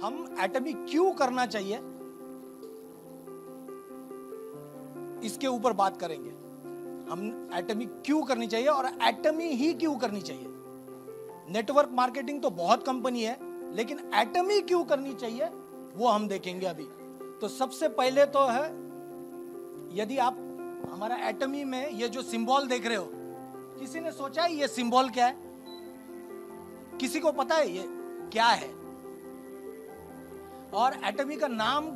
हम एटमी क्यों करना चाहिए इसके ऊपर बात करेंगे। हम एटमी क्यों करनी चाहिए और एटमी ही क्यों करनी चाहिए। नेटवर्क मार्केटिंग तो बहुत कंपनी है, लेकिन एटमी क्यों करनी चाहिए वो हम देखेंगे अभी। तो सबसे पहले तो है, यदि आप हमारा एटमी में ये जो सिंबल देख रहे हो, किसी ने सोचा है ये सिंबल क्या है? किसी को पता है ये क्या है? और एटमी का नाम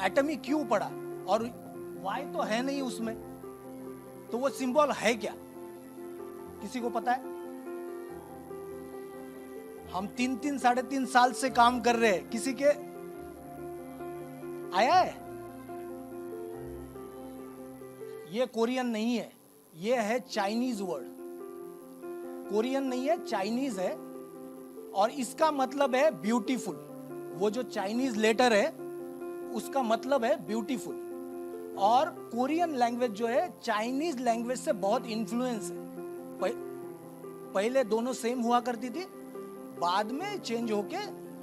एटमी क्यों पड़ा? और वाई तो है नहीं उसमें, तो वो सिंबल है क्या? किसी को पता है? हम 3-3 साढ़े 3 साल से काम कर रहे हैं, किसी के आया है? ये कोरियन नहीं है, ये है चाइनीज वर्ड। कोरियन नहीं है, चाइनीज है, और इसका मतलब है ब्यूटीफुल। वो जो चाइनीज लेटर है उसका मतलब है ब्यूटीफुल। और कोरियन लैंग्वेज जो है चाइनीज लैंग्वेज से बहुत इन्फ्लुएंस है। पहले दोनों सेम हुआ करती थी, बाद में चेंज होके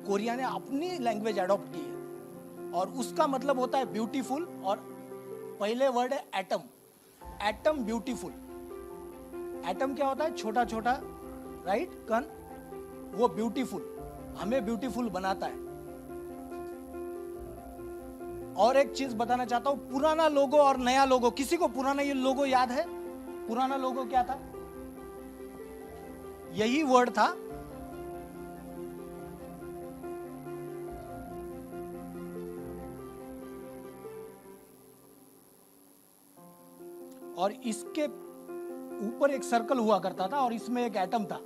कोरिया ने अपनी लैंग्वेज अडॉप्ट की है, और उसका मतलब होता है ब्यूटीफुल। और पहले वर्ड है एटम। Atom beautiful. एटम क्या होता है? छोटा छोटा, राइट, कण। वो ब्यूटीफुल, हमें ब्यूटीफुल बनाता है। और एक चीज बताना चाहता हूं, पुराना लोगो और नया लोगो, किसी को पुराना ये लोगो याद है? पुराना लोगो क्या था? यही वर्ड था। और इसके ऊपर एक सर्कल हुआ करता था और इसमें एक एटम था,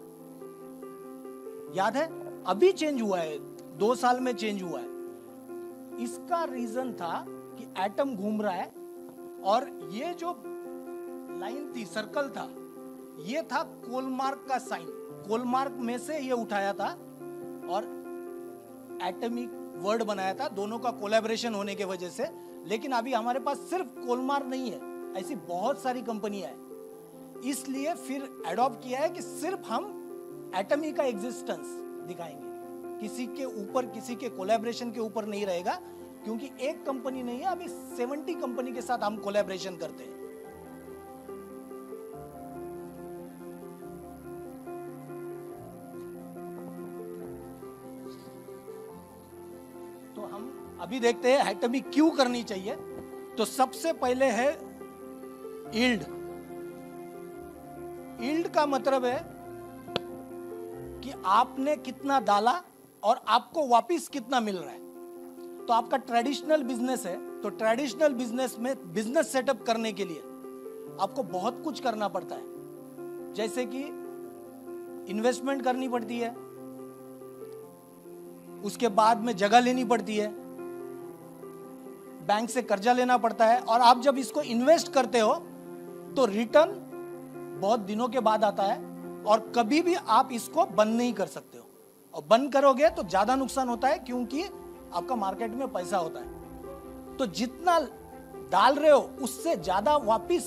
याद है? अभी चेंज हुआ है, 2 साल में चेंज हुआ है। इसका रीजन था कि एटम घूम रहा है, और ये जो लाइन थी, सर्कल था, ये था कोलमार्क का साइन। कोलमार्क में से ये उठाया था और एटमिक वर्ड बनाया था, दोनों का कोलैबोरेशन होने के वजह से। लेकिन अभी हमारे पास सिर्फ कोलमार्क नहीं है, ऐसी बहुत सारी कंपनियां हैं, इसलिए फिर अडॉप्ट किया है कि सिर्फ हम एटमी का एग्जिस्टेंस दिखाएंगे, किसी के ऊपर, किसी के कोलैबोरेशन के ऊपर नहीं रहेगा, क्योंकि एक कंपनी नहीं है, अभी 70 कंपनी के साथ हम कोलैबोरेशन करते हैं। तो हम अभी देखते हैं एटमी क्यों करनी चाहिए। तो सबसे पहले है यील्ड। यील्ड का मतलब है कि आपने कितना डाला और आपको वापस कितना मिल रहा है। तो आपका ट्रेडिशनल बिजनेस है, तो ट्रेडिशनल बिजनेस में बिजनेस सेटअप करने के लिए आपको बहुत कुछ करना पड़ता है, जैसे कि इन्वेस्टमेंट करनी पड़ती है, उसके बाद में जगह लेनी पड़ती है, बैंक से कर्जा लेना पड़ता है, और आप जब इसको इन्वेस्ट करते हो तो रिटर्न बहुत दिनों के बाद आता है, और कभी भी आप इसको बंद नहीं कर सकते हो। और बंद करोगे तो ज्यादा नुकसान होता है, क्योंकि आपका मार्केट में पैसा होता है। तो जितना डाल रहे हो उससे ज्यादा वापस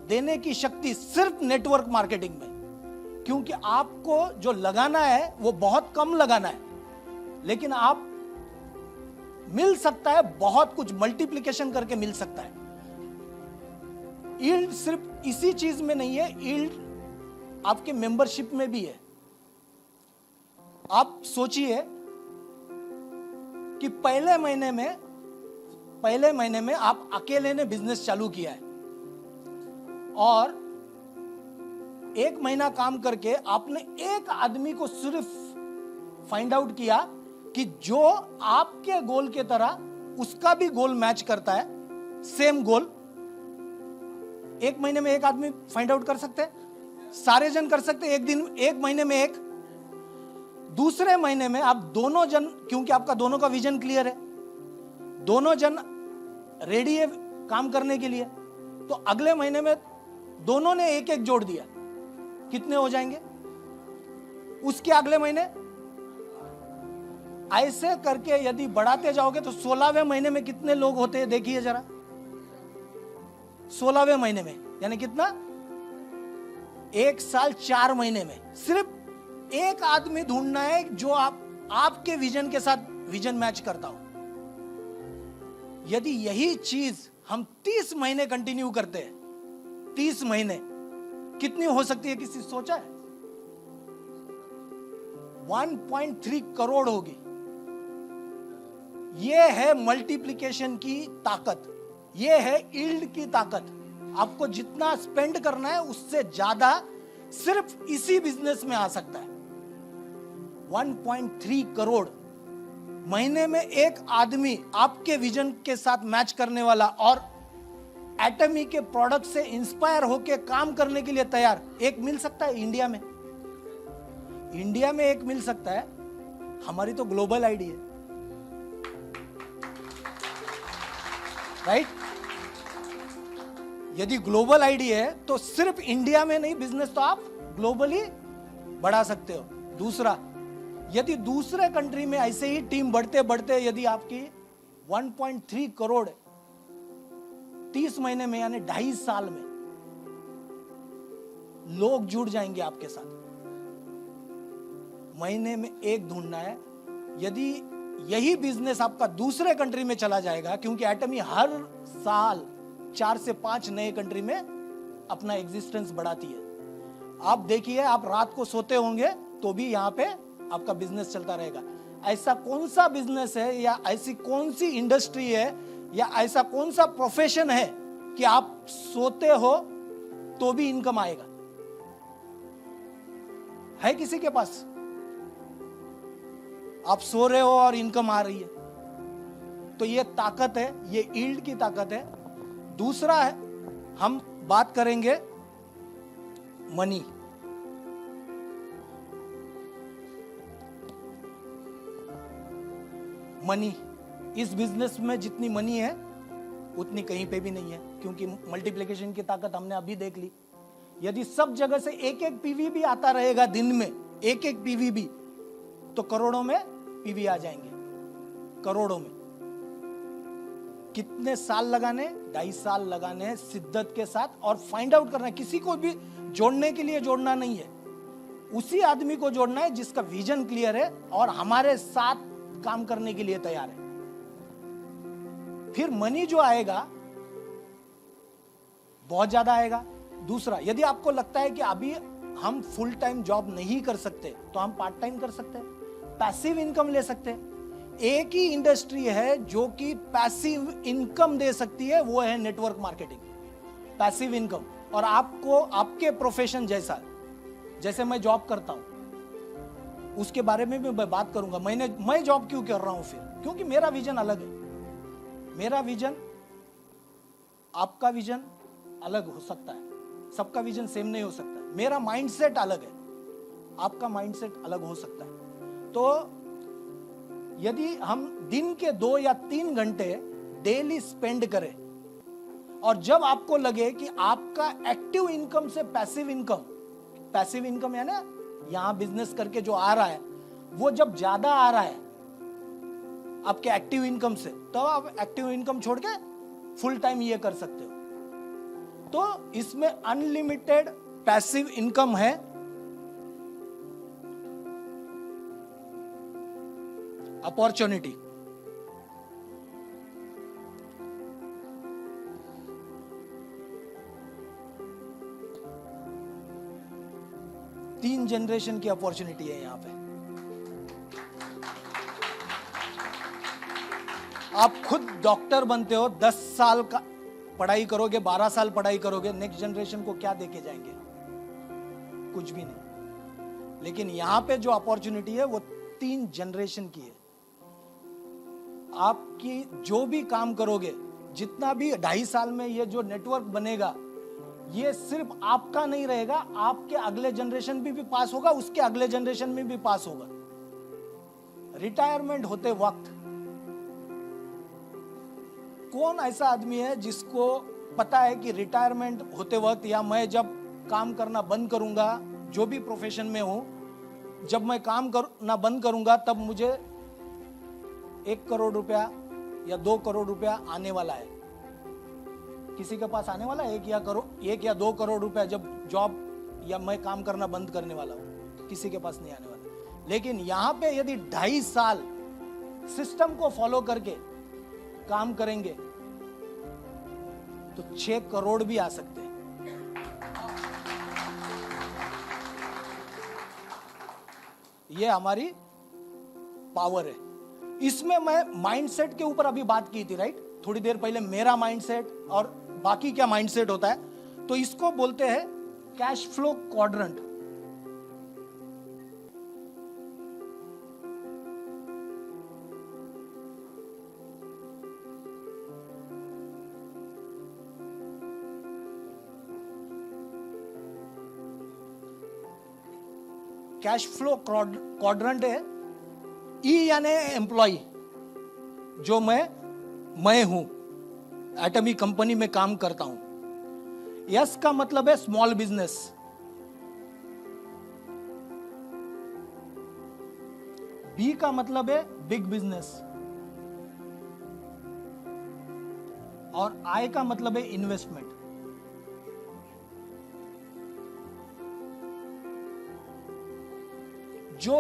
देने की शक्ति सिर्फ नेटवर्क मार्केटिंग में, क्योंकि आपको जो लगाना है वो बहुत कम लगाना है, लेकिन आप मिल सकता है बहुत कुछ, मल्टीप्लिकेशन करके मिल सकता है। यील्ड सिर्फ इसी चीज में नहीं है, यील्ड आपके मेंबरशिप में भी है। आप सोचिए कि पहले महीने में आप अकेले ने बिजनेस चालू किया है, और 1 महीना काम करके आपने एक आदमी को सिर्फ फाइंड आउट किया कि जो आपके गोल के तरह उसका भी गोल मैच करता है, सेम गोल। 1 महीने में एक आदमी फाइंड आउट कर सकते हैं? सारे जन कर सकते हैं एक दिन, 1 महीने में एक। दूसरे महीने में आप दोनों जन, क्योंकि आपका दोनों का विजन क्लियर है, दोनों जन रेडी है काम करने के लिए, तो अगले महीने में दोनों ने एक एक जोड़ दिया, कितने हो जाएंगे? उसके अगले महीने ऐसे करके यदि बढ़ाते जाओगे तो 16वें महीने में कितने लोग होते हैं देखिए जरा। 16वें महीने में यानी कितना? 1 साल 4 महीने में सिर्फ एक आदमी ढूंढना है जो आपके विजन के साथ विजन मैच करता हो। यदि यही चीज हम 30 महीने कंटिन्यू करते हैं, 30 महीने कितनी हो सकती है, किसी सोचा है? 1.3 करोड़ होगी। यह है मल्टीप्लिकेशन की ताकत, यह है यील्ड की ताकत। आपको जितना स्पेंड करना है उससे ज्यादा सिर्फ इसी बिजनेस में आ सकता है। 1.3 करोड़ महीने में एक आदमी आपके विजन के साथ मैच करने वाला और एटमी के प्रोडक्ट से इंस्पायर होकर काम करने के लिए तैयार एक मिल सकता है इंडिया में। इंडिया में एक मिल सकता है। हमारी तो ग्लोबल आईडी है, राइट? यदि ग्लोबल आईडी है तो सिर्फ इंडिया में नहीं, बिजनेस तो आप ग्लोबली बढ़ा सकते हो। दूसरा, यदि दूसरे कंट्री में ऐसे ही टीम बढ़ते बढ़ते यदि आपकी 1.3 करोड़ 30 महीने में यानी 2.5 साल में लोग जुड़ जाएंगे आपके साथ। महीने में एक ढूंढना है। यदि यही बिजनेस आपका दूसरे कंट्री में चला जाएगा, क्योंकि एटमी हर साल 4 से 5 नए कंट्री में अपना एग्जिस्टेंस बढ़ाती है। आप देखिए, आप रात को सोते होंगे तो भी यहां पे आपका बिजनेस चलता रहेगा। ऐसा कौन सा बिजनेस है या ऐसी कौन सी इंडस्ट्री है या ऐसा कौन सा प्रोफेशन है कि आप सोते हो तो भी इनकम आएगा? है किसी के पास? आप सो रहे हो और इनकम आ रही है, तो ये ताकत है, ये यील्ड की ताकत है। दूसरा है, हम बात करेंगे मनी। मनी, इस बिजनेस में जितनी मनी है उतनी कहीं पे भी नहीं है, क्योंकि मल्टीप्लिकेशन की ताकत हमने अभी देख ली। यदि सब जगह से एक एक पीवी भी आता रहेगा दिन में, एक एक पीवी भी, तो करोड़ों में पीवी आ जाएंगे, करोड़ों में। कितने साल लगाने? 2.5 साल लगाने शिद्दत के साथ, और फाइंड आउट करना है। किसी को भी जोड़ने के लिए जोड़ना नहीं है, उसी आदमी को जोड़ना है जिसका विजन क्लियर है और हमारे साथ काम करने के लिए तैयार है। फिर मनी जो आएगा बहुत ज्यादा आएगा। दूसरा, यदि आपको लगता है कि अभी हम फुल टाइम जॉब नहीं कर सकते तो हम पार्ट टाइम कर सकते हैं, पैसिव इनकम ले सकते हैं। एक ही इंडस्ट्री है जो कि पैसिव इनकम दे सकती है, वो है नेटवर्क मार्केटिंग, पैसिव इनकम। और आपको आपके प्रोफेशन जैसे मैं जॉब करता हूं उसके बारे में भी मैं बात करूंगा। मैं जॉब क्यों कर रहा हूं? फिर क्योंकि मेरा विजन अलग है। मेरा विजन, आपका विजन अलग हो सकता है, सबका विजन सेम नहीं हो सकता। मेरा माइंडसेट अलग है, आपका माइंडसेट अलग हो सकता है। तो यदि हम दिन के 2 या 3 घंटे डेली स्पेंड करें, और जब आपको लगे कि आपका एक्टिव इनकम से पैसिव इनकम है ना, यहां बिजनेस करके जो आ रहा है, वो जब ज्यादा आ रहा है आपके एक्टिव इनकम से, तो आप एक्टिव इनकम छोड़ के फुल टाइम ये कर सकते हो। तो इसमें अनलिमिटेड पैसिव इनकम है। अपॉर्चुनिटी, तीन जनरेशन की अपॉर्चुनिटी है यहां पे। आप खुद डॉक्टर बनते हो, 10 साल का पढ़ाई करोगे, 12 साल पढ़ाई करोगे, नेक्स्ट जनरेशन को क्या देके जाएंगे? कुछ भी नहीं। लेकिन यहां पे जो अपॉर्चुनिटी है वो 3 जनरेशन की है। आपकी जो भी काम करोगे, जितना भी 2.5 साल में ये जो नेटवर्क बनेगा, ये सिर्फ आपका नहीं रहेगा, आपके अगले जनरेशन भी पास होगा, उसके अगले जनरेशन में भी पास होगा। रिटायरमेंट होते वक्त कौन ऐसा आदमी है जिसको पता है कि रिटायरमेंट होते वक्त या मैं जब काम करना बंद करूंगा, जो भी प्रोफेशन में हूं, जब मैं काम करना बंद करूंगा तब मुझे 1 करोड़ रुपया या 2 करोड़ रुपया आने वाला है? किसी के पास आने वाला है 1 या 2 करोड़ रुपया जब जॉब या मैं काम करना बंद करने वाला हूं? किसी के पास नहीं आने वाला। लेकिन यहां पे यदि 2.5 साल सिस्टम को फॉलो करके काम करेंगे तो 6 करोड़ भी आ सकते हैं। ये हमारी पावर है। इसमें मैं माइंडसेट के ऊपर अभी बात की थी, राइट? थोड़ी देर पहले मेरा माइंडसेट और बाकी क्या माइंडसेट होता है, तो इसको बोलते हैं cash flow quadrant. Cash flow quadrant है। ई यानी एम्प्लॉय, जो मैं हूं, एटमी कंपनी में काम करता हूं। एस का मतलब है स्मॉल बिजनेस। बी का मतलब है बिग बिजनेस। और आई का मतलब है इन्वेस्टमेंट। जो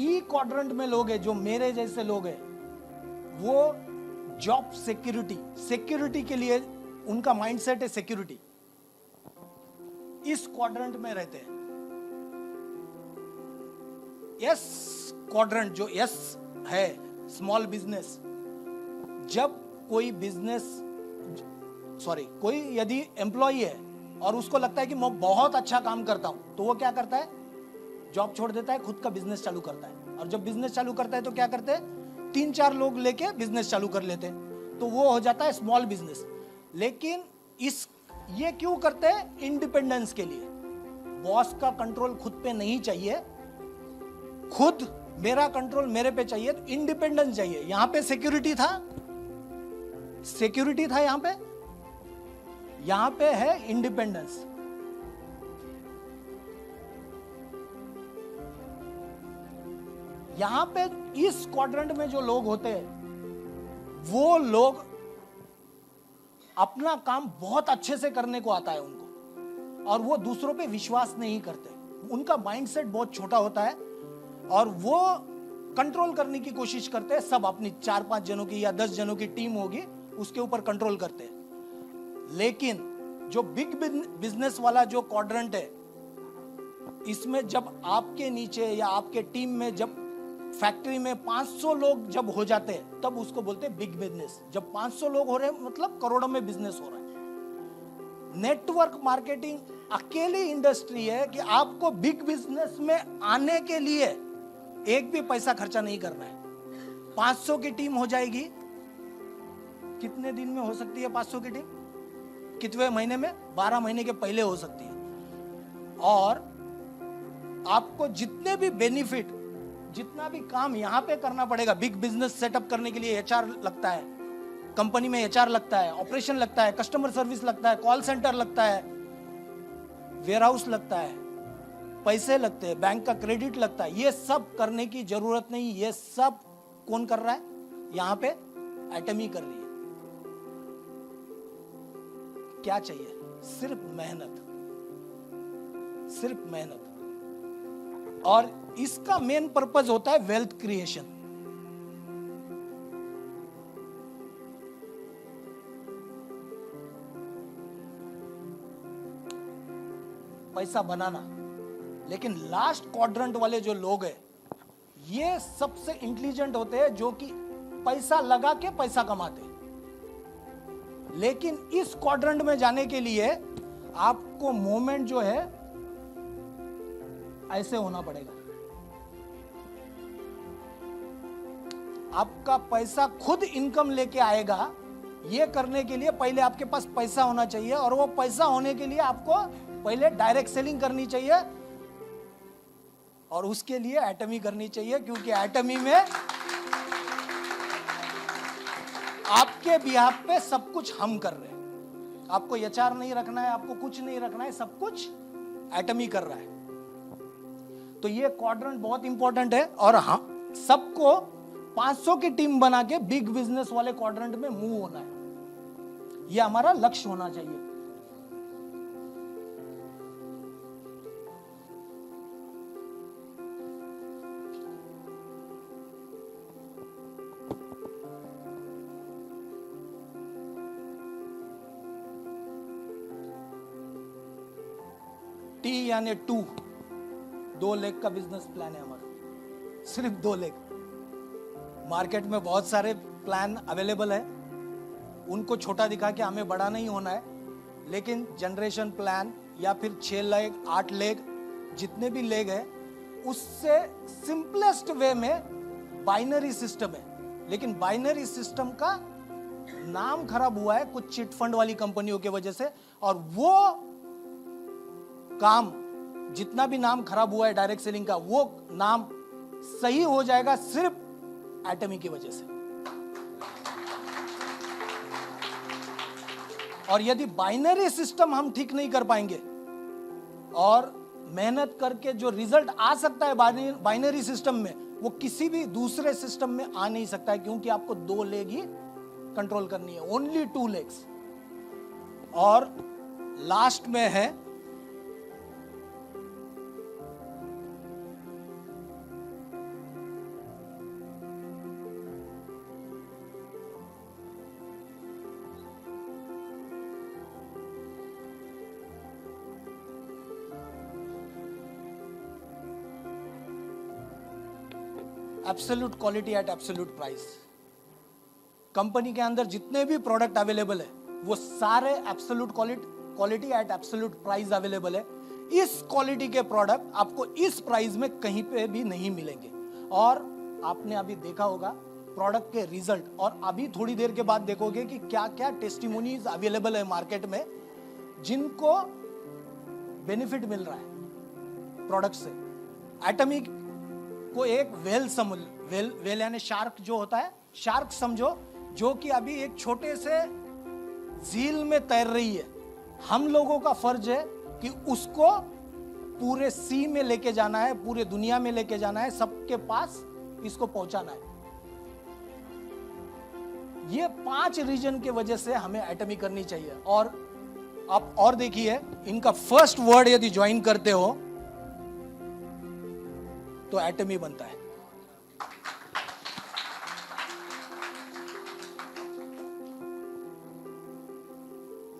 ई क्वाड्रेंट में लोग हैं, जो मेरे जैसे लोग हैं, वो जॉब सिक्योरिटी के लिए उनका माइंडसेट है सिक्योरिटी, इस क्वाड्रेंट में रहते हैं। यस क्वाड्रेंट, जो यस है स्मॉल बिजनेस, जब कोई यदि एम्प्लॉय है और उसको लगता है कि मैं बहुत अच्छा काम करता हूं, तो वो क्या करता है? जॉब छोड़ देता है, खुद का बिजनेस चालू करता है। और जब बिजनेस चालू करता है तो क्या करते हैं? 3-4 लोग लेके बिजनेस चालू कर लेते हैं, तो वो हो जाता है स्मॉल बिजनेस। लेकिन ये क्यों करते हैं? इंडिपेंडेंस के लिए। बॉस का कंट्रोल खुद पे नहीं चाहिए, खुद मेरा कंट्रोल मेरे पे चाहिए, तो इंडिपेंडेंस चाहिए। यहां पे सिक्योरिटी था यहां पे है इंडिपेंडेंस। यहां पे इस क्वाड्रेंट में जो लोग होते हैं, वो लोग अपना काम बहुत अच्छे से करने को आता है उनको, और वो दूसरों पे विश्वास नहीं करते। उनका माइंडसेट बहुत छोटा होता है और वो कंट्रोल करने की कोशिश करते हैं। सब अपनी 4-5 जनों की या 10 जनों की टीम होगी, उसके ऊपर कंट्रोल करते हैं। लेकिन जो बिग बिजनेस वाला जो क्वाड्रेंट है, इसमें जब आपके नीचे या आपके टीम में जब फैक्ट्री में 500 लोग जब हो जाते हैं, तब उसको बोलते हैं बिग बिजनेस। जब 500 लोग हो रहे हैं, मतलब करोड़ों में बिजनेस हो रहा है। नेटवर्क मार्केटिंग अकेली इंडस्ट्री है कि आपको बिग बिजनेस में आने के लिए एक भी पैसा खर्चा नहीं करना है। 500 की टीम हो जाएगी। कितने दिन में हो सकती है 500 की टीम? कितने महीने में? 12 महीने के पहले हो सकती है। और आपको जितने भी बेनिफिट, जितना भी काम यहां पे करना पड़ेगा, बिग बिजनेस सेटअप करने के लिए एचआर लगता है, कंपनी में एचआर लगता है, ऑपरेशन लगता है, कस्टमर सर्विस लगता है, कॉल सेंटर लगता है, वेयरहाउस लगता है, पैसे लगते हैं, बैंक का क्रेडिट लगता है। ये सब करने की जरूरत नहीं। ये सब कौन कर रहा है? यहां पे एटमी कर रही है। क्या चाहिए? सिर्फ मेहनत, सिर्फ मेहनत। और इसका मेन पर्पस होता है वेल्थ क्रिएशन। पैसा बनाना। लेकिन लास्ट क्वाड्रेंट वाले जो लोग हैं, ये सबसे इंटेलिजेंट होते हैं, जो कि पैसा लगा के पैसा कमाते हैं। लेकिन इस क्वाड्रेंट में जाने के लिए आपको मूवमेंट जो है ऐसे होना पड़ेगा। आपका पैसा खुद इनकम लेके आएगा। ये करने के लिए पहले आपके पास पैसा होना चाहिए, और वो पैसा होने के लिए आपको पहले डायरेक्ट सेलिंग करनी चाहिए, और उसके लिए एटमी करनी चाहिए। क्योंकि एटमी में आपके बिहाफ पे सब कुछ हम कर रहे हैं। आपको एचआर नहीं रखना है, आपको कुछ नहीं रखना है, सब कुछ एटमी कर रहा है। तो ये क्वाड्रेंट बहुत इंपॉर्टेंट है, और हाँ, सबको 500 की टीम बना के बिग बिजनेस वाले क्वाड्रेंट में मूव होना है। ये हमारा लक्ष्य होना चाहिए। T यानी 2 लेग का बिजनेस प्लान है हमारा, सिर्फ 2 लेग। मार्केट में बहुत सारे प्लान अवेलेबल है, उनको छोटा दिखा के हमें बड़ा नहीं होना है, लेकिन जनरेशन प्लान या फिर 6 लेग 8 लेग जितने भी लेग है, उससे सिंपलेस्ट वे में बाइनरी सिस्टम है। लेकिन बाइनरी सिस्टम का नाम खराब हुआ है कुछ चिट फंड वाली कंपनियों की वजह से, और वो काम जितना भी नाम खराब हुआ है डायरेक्ट सेलिंग का, वो नाम सही हो जाएगा सिर्फ एटमी की वजह से। और यदि बाइनरी सिस्टम हम ठीक नहीं कर पाएंगे और मेहनत करके जो रिजल्ट आ सकता है बाइनरी सिस्टम में, वो किसी भी दूसरे सिस्टम में आ नहीं सकता है, क्योंकि आपको 2 लेग ही कंट्रोल करनी है, ओनली 2 लेग्स। और लास्ट में है absolute quality eight absolute price. Company के अंदर जितने भी प्रोडक्ट अवेलेबल है वो सारे absolute quality eight absolute price available है। इस क्वालिटी के प्रोडक्ट आपको इस प्राइस में कहीं पे भी नहीं मिलेंगे। और आपने अभी देखा होगा प्रोडक्ट के रिजल्ट, और अभी थोड़ी देर के बाद देखोगे कि क्या क्या टेस्टिमोनीज अवेलेबल है मार्केट में जिनको बेनिफिट मिल रहा है प्रोडक्ट से। एटमी को एक वेल यानी शार्क जो होता है, शार्क समझो, जो कि अभी एक छोटे से झील में तैर रही है। हम लोगों का फर्ज है कि उसको पूरे सी में लेके जाना है, पूरे दुनिया में लेके जाना है, सबके पास इसको पहुंचाना है। ये 5 रीजन के वजह से हमें एटमी करनी चाहिए। और आप और देखिए, इनका फर्स्ट वर्ड यदि ज्वाइन करते हो तो एटमी बनता है।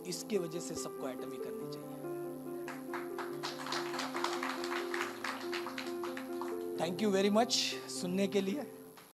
इसके वजह से सबको एटमी करनी चाहिए। थैंक यू वेरी मच सुनने के लिए।